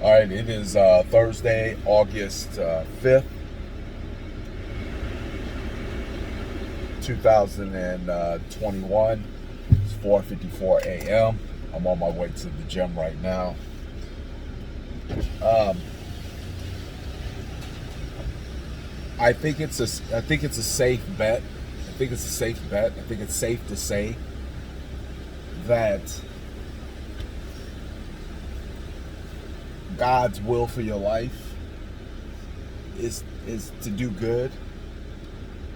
All right, it is Thursday, August 5th, 2021. It's 4:54 a.m. I'm on my way to the gym right now. Um, I think it's a safe bet. I think it's a safe bet. I think it's safe to say that God's will for your life is to do good.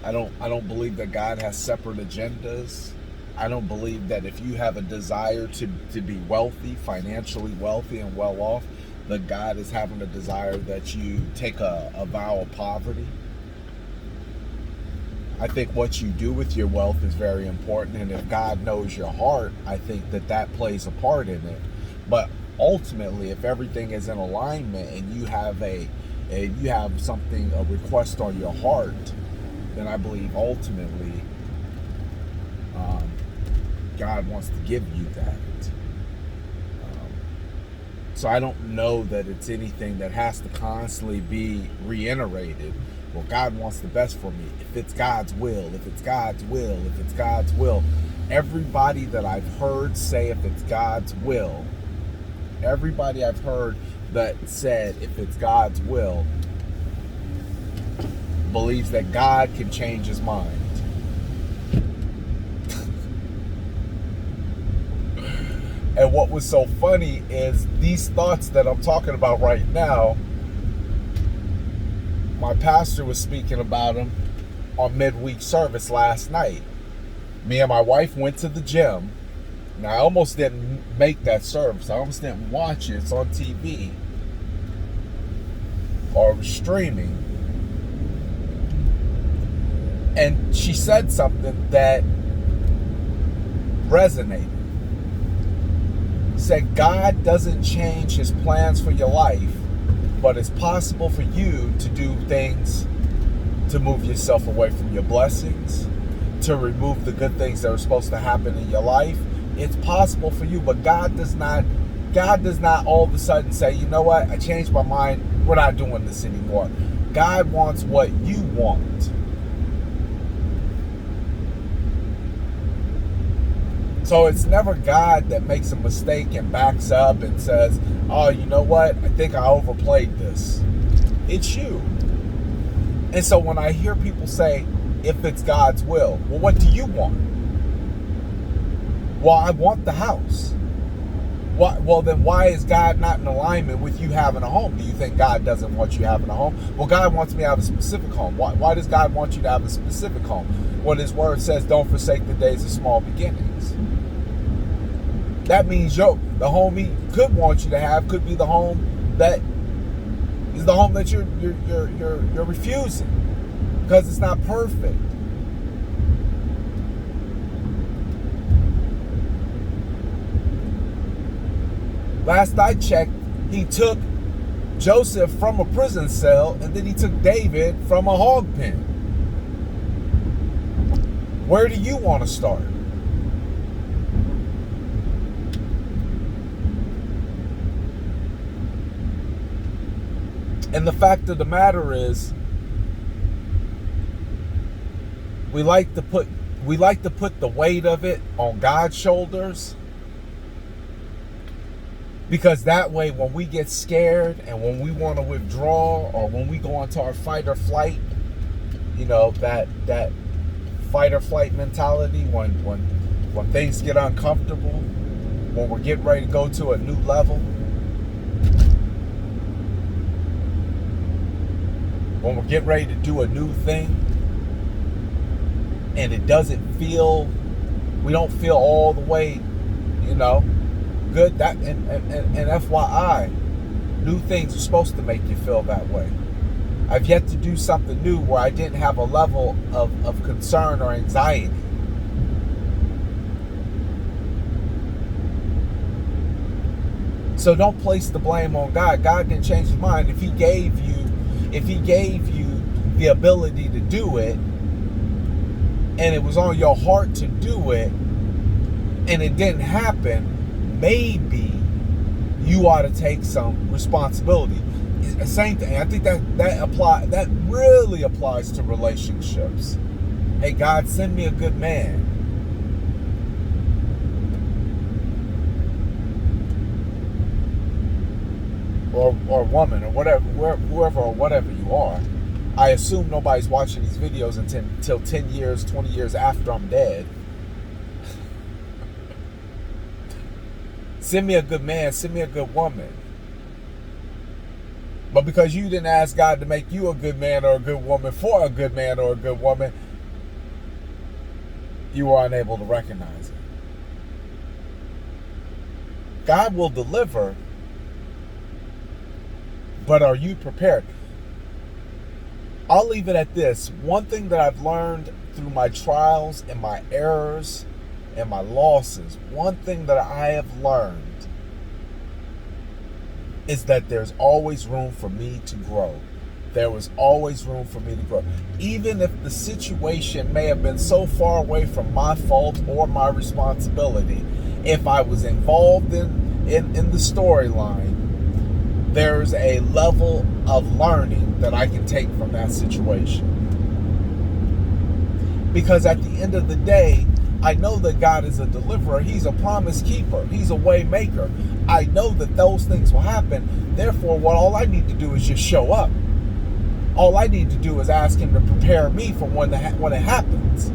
I don't believe that God has separate agendas. I don't believe that if you have a desire to be wealthy, financially wealthy and well off, that God is having a desire that you take a vow of poverty. I think what you do with your wealth is very important, and if God knows your heart, I think that plays a part in it. But ultimately, if everything is in alignment and you have a request on your heart, then I believe ultimately God wants to give you that. So I don't know that it's anything that has to constantly be reiterated. Well, God wants the best for me. If it's God's will, if it's God's will, if it's God's will. Everybody that I've heard say if it's God's will, everybody I've heard that said if it's God's will, believes that God can change his mind. And what was so funny is these thoughts that I'm talking about right now, my pastor was speaking about them on midweek service last night. Me and my wife went to the gym. Now, I almost didn't make that service. I almost didn't watch it. It's on TV or streaming. And she said something that resonated. Said God doesn't change his plans for your life, but it's possible for you to do things to move yourself away from your blessings, to remove the good things that are supposed to happen in your life. It's possible for you, but God does not all of a sudden say, you know what, I changed my mind, we're not doing this anymore. God wants what you want. So it's never God that makes a mistake and backs up and says, oh, you know what? I think I overplayed this. It's you. And so when I hear people say, if it's God's will, well, what do you want? Well, I want the house. Well, then why is God not in alignment with you having a home? Do you think God doesn't want you having a home? Well, God wants me to have a specific home. Why does God want you to have a specific home? Well, his word says, don't forsake the days of small beginnings. That means the home he could want you to have could be the home that is the home that you're refusing because it's not perfect. Last I checked, he took Joseph from a prison cell and then he took David from a hog pen. Where do you want to start? And the fact of the matter is, we like to put the weight of it on God's shoulders, because that way when we get scared and when we want to withdraw or when we go into our fight or flight, you know, that fight or flight mentality, when things get uncomfortable, when we're getting ready to go to a new level, when we're getting ready to do a new thing and it doesn't feel, we don't feel all the way, you know, good. That and FYI, new things are supposed to make you feel that way. I've yet to do something new where I didn't have a level of concern or anxiety. So don't place the blame on God. God didn't change his mind. If he gave you the ability to do it, and it was on your heart to do it, and it didn't happen, maybe you ought to take some responsibility. Same thing. I think that really applies to relationships. Hey, God, send me a good man. Or woman, or whatever, whoever or whatever you are. I assume nobody's watching these videos until 10 years, 20 years after I'm dead. Send me a good man, send me a good woman. But because you didn't ask God to make you a good man or a good woman for a good man or a good woman, you are unable to recognize it. God will deliver, but are you prepared? I'll leave it at this. One thing that I've learned through my trials and my errors and my losses, one thing that I have learned is that there's always room for me to grow. There was always room for me to grow. Even if the situation may have been so far away from my fault or my responsibility, if I was involved in the storyline, there's a level of learning that I can take from that situation. Because at the end of the day, I know that God is a deliverer. He's a promise keeper. He's a way maker. I know that those things will happen. Therefore, all I need to do is just show up. All I need to do is ask him to prepare me for when it happens.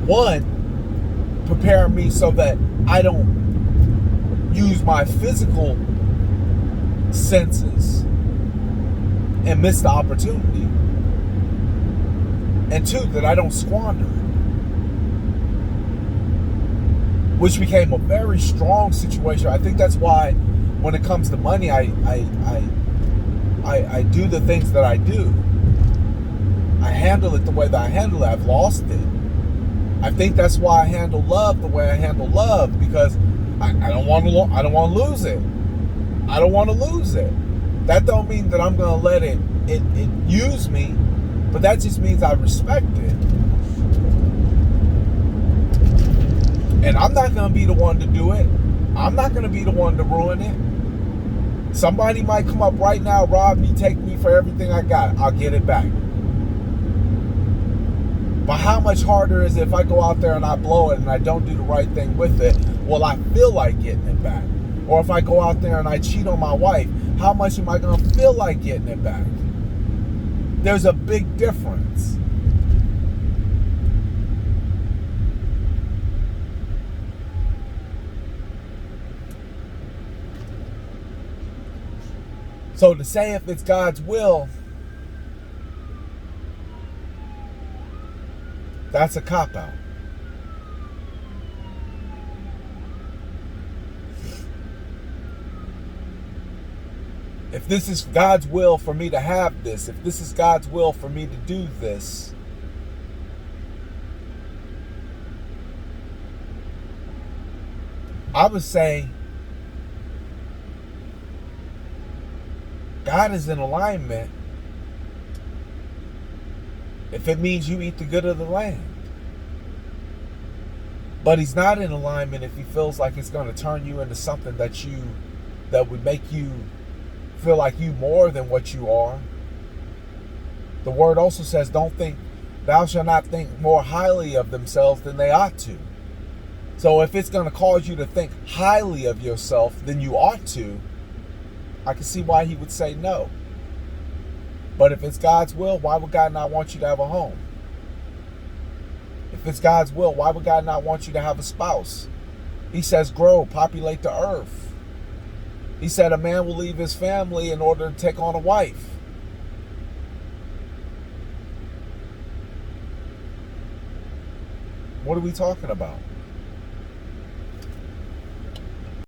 One, prepare me so that I don't use my physical senses and miss the opportunity. And two, that I don't squander it. Which became a very strong situation. I think that's why when it comes to money, I do the things that I do. I handle it the way that I handle it. I've lost it. I think that's why I handle love the way I handle love, because I don't want to lose it. I don't want to lose it. That don't mean that I'm going to let it use me, but that just means I respect it. And I'm not going to be the one to do it. I'm not going to be the one to ruin it. Somebody might come up right now, rob me, take me for everything I got. I'll get it back. But how much harder is it if I go out there and I blow it and I don't do the right thing with it? Well, I feel like getting it back. Or if I go out there and I cheat on my wife, how much am I going to feel like getting it back? There's a big difference. So to say if it's God's will, that's a cop-out. If this is God's will for me to have this, if this is God's will for me to do this, I would say God is in alignment if it means you eat the good of the land. But he's not in alignment if he feels like it's going to turn you into something that would make you feel like you more than what you are. The word also says, thou shalt not think more highly of themselves than they ought to. So if it's going to cause you to think highly of yourself than you ought to, I can see why he would say no. But if it's God's will, why would God not want you to have a home? If it's God's will, why would God not want you to have a spouse? He says, grow, populate the earth. He said a man will leave his family in order to take on a wife. What are we talking about?